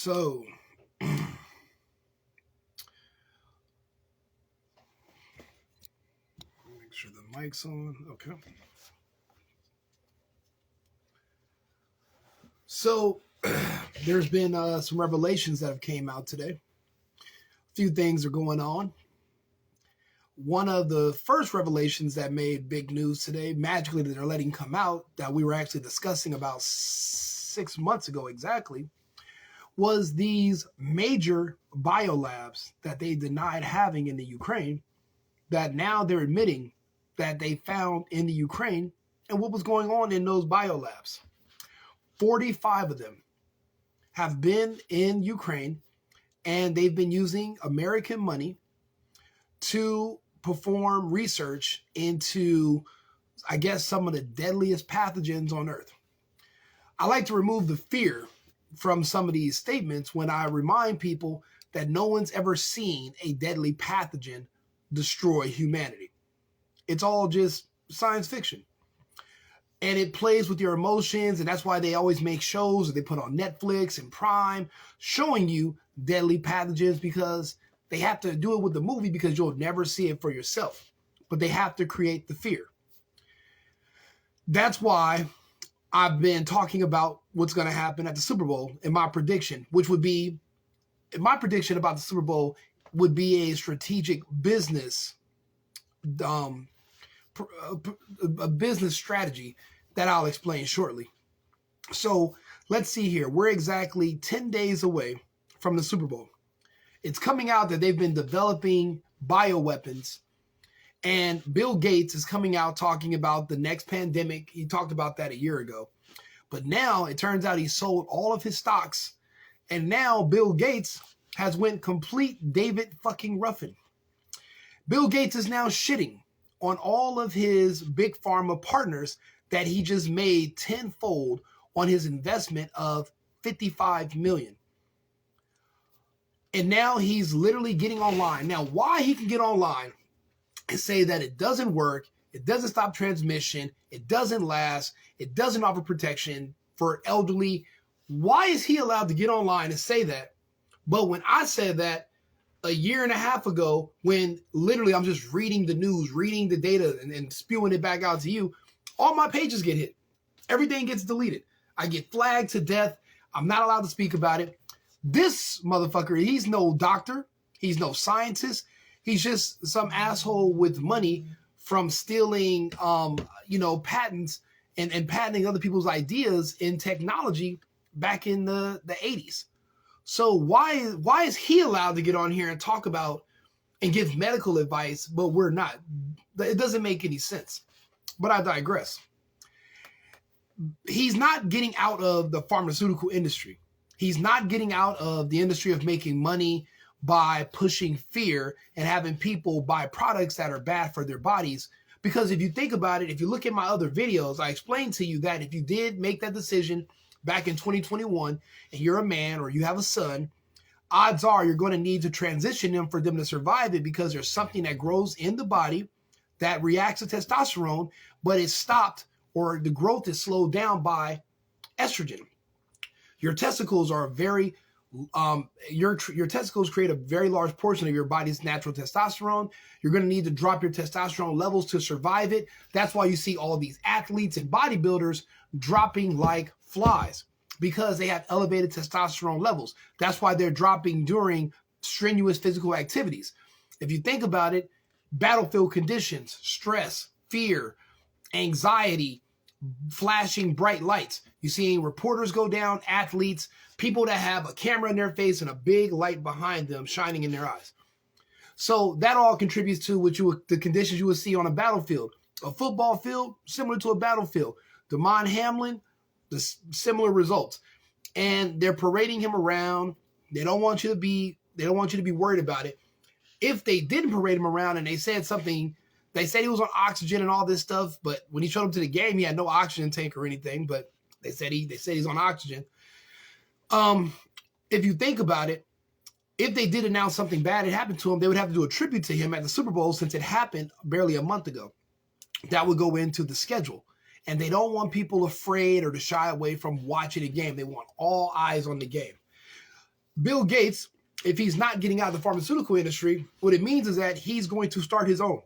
So, make sure the mic's on. Okay. So, there's been some revelations that have came out today. A few things are going on. One of the first revelations that made big news today, magically that they're letting come out, that we were actually discussing about 6 months ago exactly, was these major biolabs that they denied having in the Ukraine, that now they're admitting that they found in the Ukraine and what was going on in those biolabs. 45 of them have been in Ukraine, and they've been using American money to perform research into, I guess, some of the deadliest pathogens on Earth. I like to remove the fear from some of these statements when I remind people that no one's ever seen a deadly pathogen destroy humanity. It's all just science fiction. And it plays with your emotions, and that's why they always make shows that they put on Netflix and Prime showing you deadly pathogens, because they have to do it with the movie because you'll never see it for yourself. But they have to create the fear. That's why I've been talking about what's going to happen at the Super Bowl in my prediction, which would be, my prediction about the Super Bowl would be a strategic business, a business strategy that I'll explain shortly. So let's see here. We're exactly 10 days away from the Super Bowl. It's coming out that they've been developing bioweapons, and Bill Gates is coming out talking about the next pandemic. He talked about that a year ago. But now it turns out he sold all of his stocks, and now Bill Gates has went complete David fucking Ruffin. Bill Gates is now shitting on all of his big pharma partners that he just made tenfold on his investment of $55 million. And now he's literally getting online. Now, why he can get online and say that it doesn't work, it doesn't stop transmission, it doesn't last, it doesn't offer protection for elderly, why is he allowed to get online and say that? But when I said that a year and a half ago, when literally I'm just reading the news, reading the data, and spewing it back out to you, all my pages get hit. Everything gets deleted. I get flagged to death. I'm not allowed to speak about it. This motherfucker, he's no doctor. He's no scientist. He's just some asshole with money from stealing, patents and patenting other people's ideas in technology back in the 80s. So why is he allowed to get on here and talk about and give medical advice, but we're not? It doesn't make any sense. But I digress. He's not getting out of the pharmaceutical industry. He's not getting out of the industry of making money by pushing fear and having people buy products that are bad for their bodies. Because if you think about it, if you look at my other videos, I explained to you that if you did make that decision back in 2021 and you're a man or you have a son, odds are you're going to need to transition them for them to survive it, because there's something that grows in the body that reacts to testosterone, but it's stopped, or the growth is slowed down by estrogen. Your testicles are your testicles create a very large portion of your body's natural testosterone. You're going to need to drop your testosterone levels to survive it. That's why you see all of these athletes and bodybuilders dropping like flies, because they have elevated testosterone levels. That's why they're dropping during strenuous physical activities. If you think about it, battlefield conditions, stress, fear, anxiety, flashing bright lights. You're seeing reporters go down, athletes, people that have a camera in their face and a big light behind them shining in their eyes. So that all contributes to the conditions you would see on a battlefield. A football field, similar to a battlefield. Damon Hamlin, the similar results. And they're parading him around. They don't want you to be worried about it. If they didn't parade him around and they said something, they said he was on oxygen and all this stuff, but when he showed up to the game, he had no oxygen tank or anything, but they said he's on oxygen. If you think about it, if they did announce something bad had happened to him, they would have to do a tribute to him at the Super Bowl, since it happened barely a month ago. That would go into the schedule. And they don't want people afraid or to shy away from watching a game. They want all eyes on the game. Bill Gates, if he's not getting out of the pharmaceutical industry, what it means is that he's going to start his own.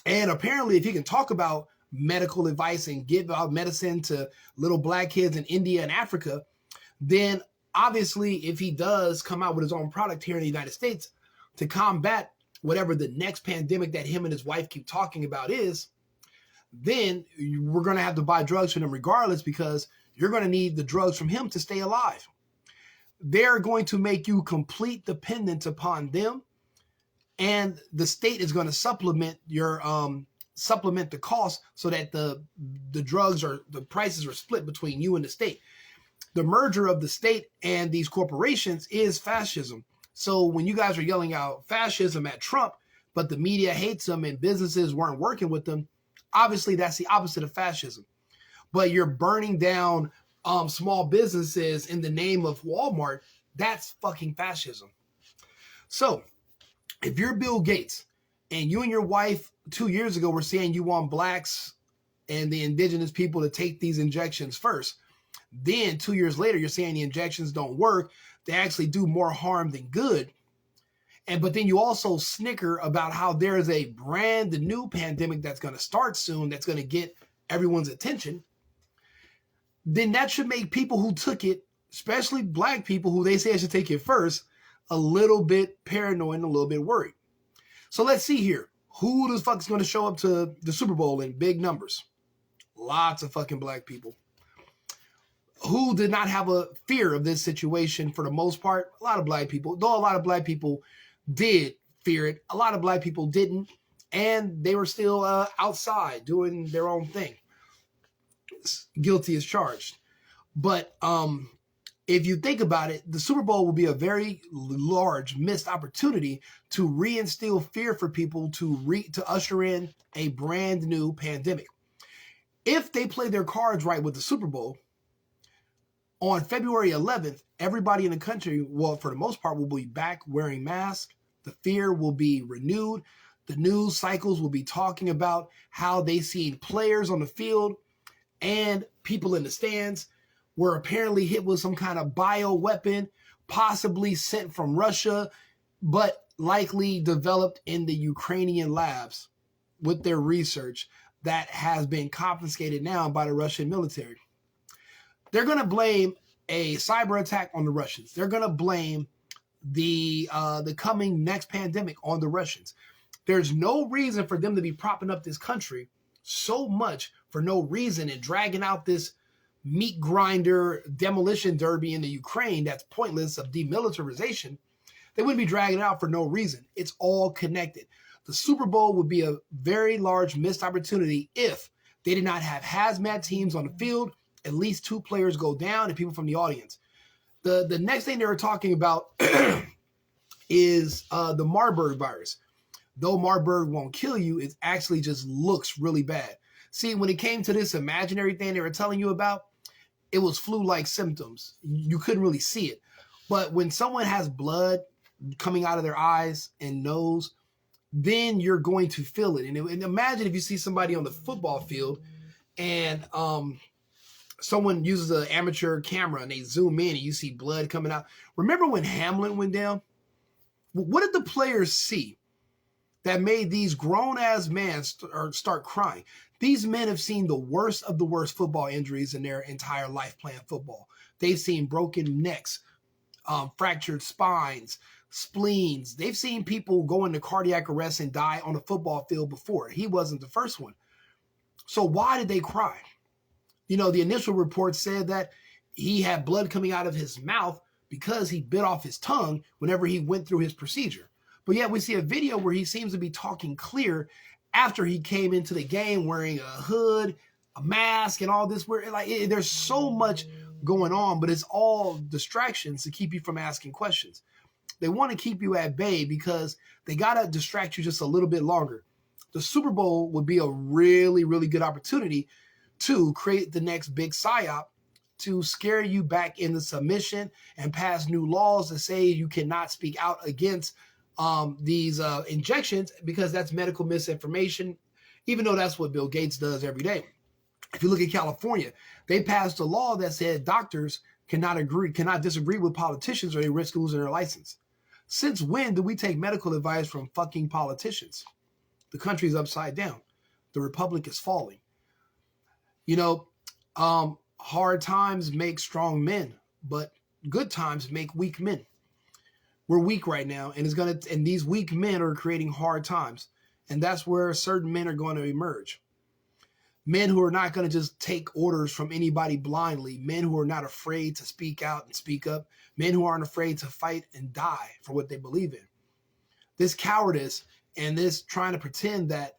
And apparently, if he can talk about medical advice and give out medicine to little black kids in India and Africa, then obviously, if he does come out with his own product here in the United States to combat whatever the next pandemic that him and his wife keep talking about is, then we're going to have to buy drugs from him regardless, because you're going to need the drugs from him to stay alive. They're going to make you complete dependent upon them, and the state is going to supplement your supplement the cost so that the drugs or the prices are split between you and the state. The merger of the state and these corporations is fascism. So when you guys are yelling out fascism at Trump, but the media hates him and businesses weren't working with them, obviously that's the opposite of fascism. But you're burning down small businesses in the name of Walmart. That's fucking fascism. So if you're Bill Gates and you and your wife 2 years ago were saying you want blacks and the indigenous people to take these injections first, then 2 years later you're saying the injections don't work, they actually do more harm than good. But then you also snicker about how there is a brand new pandemic that's going to start soon that's going to get everyone's attention. Then that should make people who took it, especially black people who they say should take it first, a little bit paranoid and a little bit worried. So let's see here. Who the fuck is going to show up to the Super Bowl in big numbers? Lots of fucking black people. Who did not have a fear of this situation for the most part? A lot of black people. Though a lot of black people did fear it, a lot of black people didn't. And they were still outside doing their own thing. Guilty as charged. But if you think about it, the Super Bowl will be a very large missed opportunity to reinstill fear for people to usher in a brand new pandemic. If they play their cards right with the Super Bowl, on February 11th, everybody in the country, well, for the most part, will be back wearing masks. The fear will be renewed. The news cycles will be talking about how they seen players on the field and people in the stands were apparently hit with some kind of bioweapon, possibly sent from Russia, but likely developed in the Ukrainian labs with their research that has been confiscated now by the Russian military. They're going to blame a cyber attack on the Russians. They're going to blame the coming next pandemic on the Russians. There's no reason for them to be propping up this country so much for no reason and dragging out this meat grinder demolition derby in the Ukraine that's pointless of demilitarization. They wouldn't be dragging it out for no reason. It's all connected. The Super Bowl would be a very large missed opportunity if they did not have hazmat teams on the field, at least 2 players go down, and people from the audience. The next thing they were talking about is the Marburg virus. Though Marburg won't kill you, it actually just looks really bad. See, when it came to this imaginary thing they were telling you about, it was flu-like symptoms. You couldn't really see it. But when someone has blood coming out of their eyes and nose, then you're going to feel it. And imagine if you see somebody on the football field and someone uses an amateur camera and they zoom in and you see blood coming out. Remember when Hamlin went down? What did the players see that made these grown-ass men start crying? These men have seen the worst of the worst football injuries in their entire life playing football. They've seen broken necks, fractured spines, spleens. They've seen people go into cardiac arrest and die on a football field before. He wasn't the first one. So why did they cry? You know, the initial report said that he had blood coming out of his mouth because he bit off his tongue whenever he went through his procedure. But yet we see a video where he seems to be talking clear after he came into the game wearing a hood, a mask, and all this. There's so much going on, but it's all distractions to keep you from asking questions. They want to keep you at bay because they got to distract you just a little bit longer. The Super Bowl would be a really, really good opportunity to create the next big psyop to scare you back into submission and pass new laws that say you cannot speak out against these injections because that's medical misinformation, even though that's what Bill Gates does every day. If you look at California, they passed a law that said doctors cannot disagree with politicians or they risk losing their license. Since when do we take medical advice from fucking politicians? The country's upside down. The republic is falling. You know, hard times make strong men, but good times make weak men. We're weak right now, and these weak men are creating hard times, and that's where certain men are going to emerge. Men who are not going to just take orders from anybody blindly, men who are not afraid to speak out and speak up, men who aren't afraid to fight and die for what they believe in. This cowardice and this trying to pretend that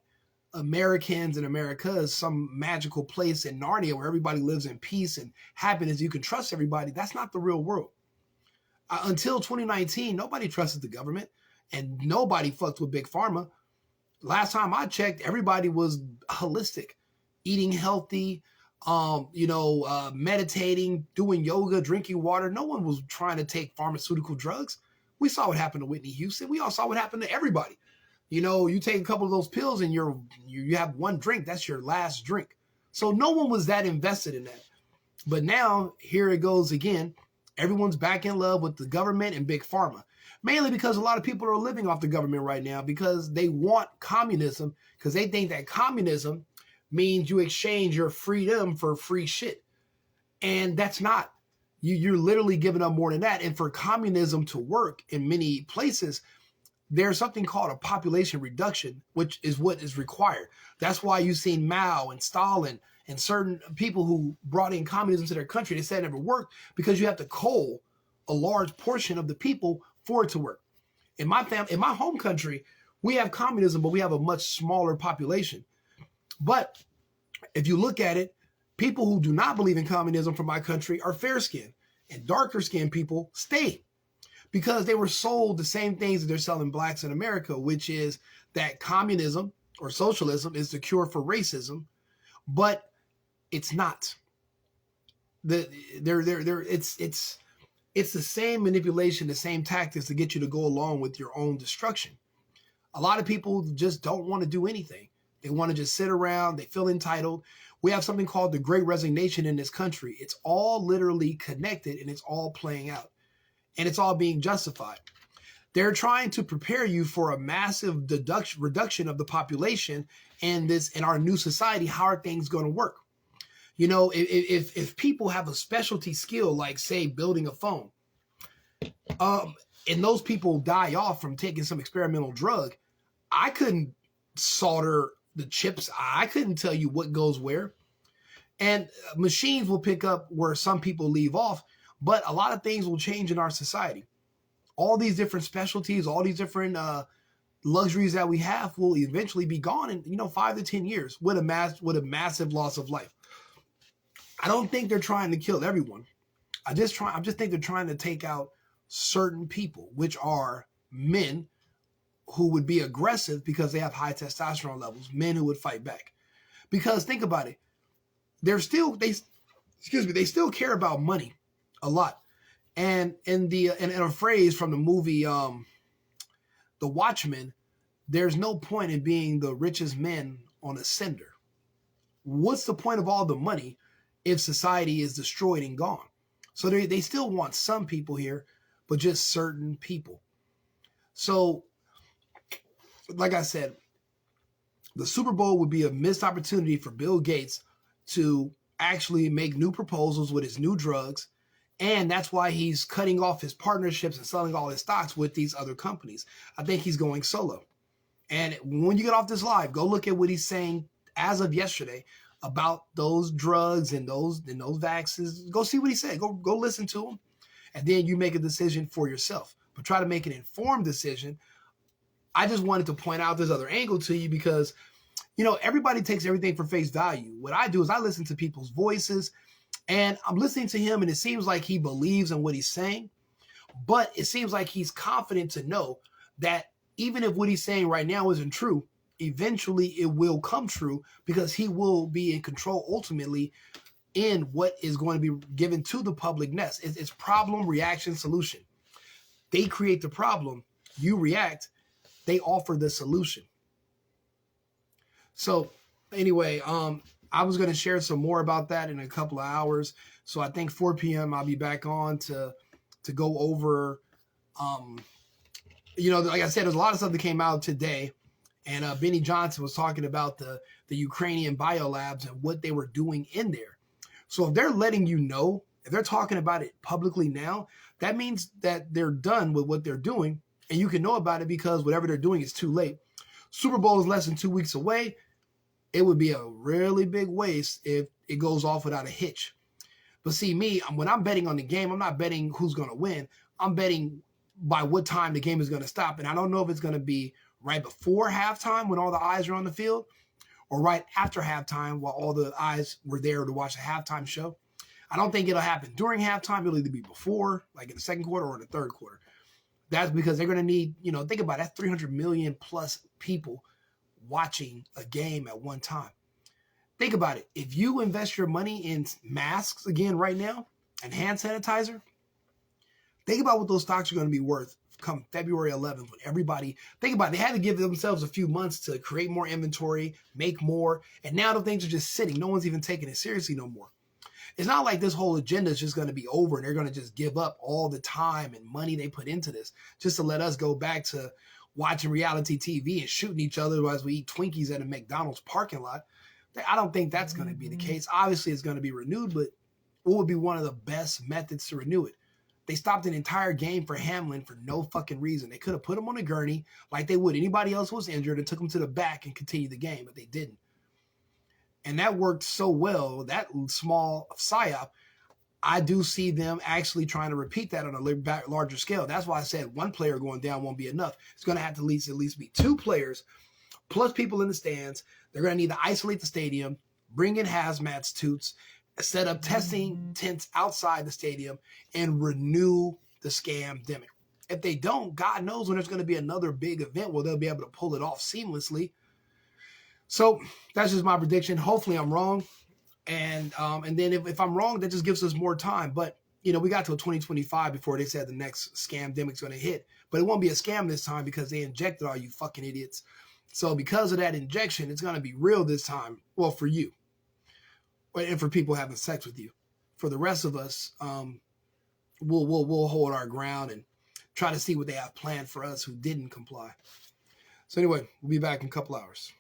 Americans and America is some magical place in Narnia where everybody lives in peace and happiness, you can trust everybody, that's not the real world. Until 2019, nobody trusted the government and nobody fucked with Big Pharma. Last time I checked, everybody was holistic, eating healthy, meditating, doing yoga, drinking water. No one was trying to take pharmaceutical drugs. We saw what happened to Whitney Houston. We all saw what happened to everybody. You know, you take a couple of those pills and you have one drink. That's your last drink. So no one was that invested in that. But now, here it goes again. Everyone's back in love with the government and Big Pharma. Mainly because a lot of people are living off the government right now because they want communism, because they think that communism means you exchange your freedom for free shit. And that's not. You're literally giving up more than that. And for communism to work in many places, there's something called a population reduction, which is what is required. That's why you've seen Mao and Stalin and certain people who brought in communism to their country. They said it never worked because you have to cull a large portion of the people for it to work. In my home country, we have communism, but we have a much smaller population. But if you look at it, people who do not believe in communism from my country are fair-skinned, and darker-skinned people stay because they were sold the same things that they're selling blacks in America, which is that communism or socialism is the cure for racism, but it's not. It's the same manipulation, the same tactics to get you to go along with your own destruction. A lot of people just don't want to do anything. They want to just sit around. They feel entitled. We have something called the Great Resignation in this country. It's all literally connected and it's all playing out. And it's all being justified. They're trying to prepare you for a massive reduction of the population and in our new society. How are things going to work? You know, if people have a specialty skill, like say building a phone, and those people die off from taking some experimental drug, I couldn't solder the chips. I couldn't tell you what goes where. And machines will pick up where some people leave off, but a lot of things will change in our society. All these different specialties, all these different luxuries that we have will eventually be gone in 5 to 10 years with a massive loss of life. I don't think they're trying to kill everyone. I just think they're trying to take out certain people, which are men who would be aggressive because they have high testosterone levels, men who would fight back. Because think about it, they still care about money a lot. And in a phrase from the movie The Watchmen, there's no point in being the richest men on a cinder. What's the point of all the money if society is destroyed and gone? So they still want some people here, but just certain people. So, like I said, the Super Bowl would be a missed opportunity for Bill Gates to actually make new proposals with his new drugs. And that's why he's cutting off his partnerships and selling all his stocks with these other companies. I think he's going solo. And when you get off this live, go look at what he's saying as of yesterday about those drugs and those vaccines. Go see what he said. Go listen to him. And then you make a decision for yourself. But try to make an informed decision. I just wanted to point out this other angle to you because, everybody takes everything for face value. What I do is I listen to people's voices. And I'm listening to him, and it seems like he believes in what he's saying. But it seems like he's confident to know that even if what he's saying right now isn't true, eventually it will come true because he will be in control ultimately in what is going to be given to the public next. It's problem, reaction, solution. They create the problem. You react. They offer the solution. So anyway, I was going to share some more about that in a couple of hours. So I think 4 p.m. I'll be back on to go over, like I said, there's a lot of stuff that came out today. And Benny Johnson was talking about the Ukrainian biolabs and what they were doing in there. So if they're letting you know, if they're talking about it publicly now, that means that they're done with what they're doing. And you can know about it because whatever they're doing is too late. Super Bowl is less than 2 weeks away. It would be a really big waste if it goes off without a hitch. But see, me, when I'm betting on the game, I'm not betting who's going to win. I'm betting by what time the game is going to stop. And I don't know if it's going to be right before halftime when all the eyes are on the field or right after halftime while all the eyes were there to watch the halftime show. I don't think it'll happen during halftime. It'll either be before, like in the second quarter or in the third quarter. That's because they're going to need, think about that, 300 million plus people watching a game at one time. Think about it. If you invest your money in masks again right now and hand sanitizer, think about what those stocks are going to be worth come February 11th when everybody, think about it, they had to give themselves a few months to create more inventory, make more, and now the things are just sitting. No one's even taking it seriously no more. It's not like this whole agenda is just going to be over and they're going to just give up all the time and money they put into this just to let us go back to watching reality TV and shooting each other as we eat Twinkies at a McDonald's parking lot. I don't think that's going to be the case. Obviously, it's going to be renewed, but what would be one of the best methods to renew it? They stopped an entire game for Hamlin for no fucking reason. They could have put him on a gurney like they would anybody else who was injured and took him to the back and continued the game, but they didn't. And that worked so well, that small psyop, I do see them actually trying to repeat that on a larger scale. That's why I said one player going down won't be enough. It's going to have to at least be 2 players plus people in the stands. They're going to need to isolate the stadium, bring in hazmat suits, set up testing tents outside the stadium, and renew the scamdemic. If they don't, God knows when there's going to be another big event where they'll be able to pull it off seamlessly. So that's just my prediction. Hopefully I'm wrong. And then if I'm wrong, that just gives us more time. But, we got till 2025 before they said the next scamdemic's going to hit. But it won't be a scam this time because they injected all you fucking idiots. So because of that injection, it's going to be real this time. Well, for you. And for people having sex with you. For the rest of us, we'll hold our ground and try to see what they have planned for us who didn't comply. So anyway, we'll be back in a couple hours.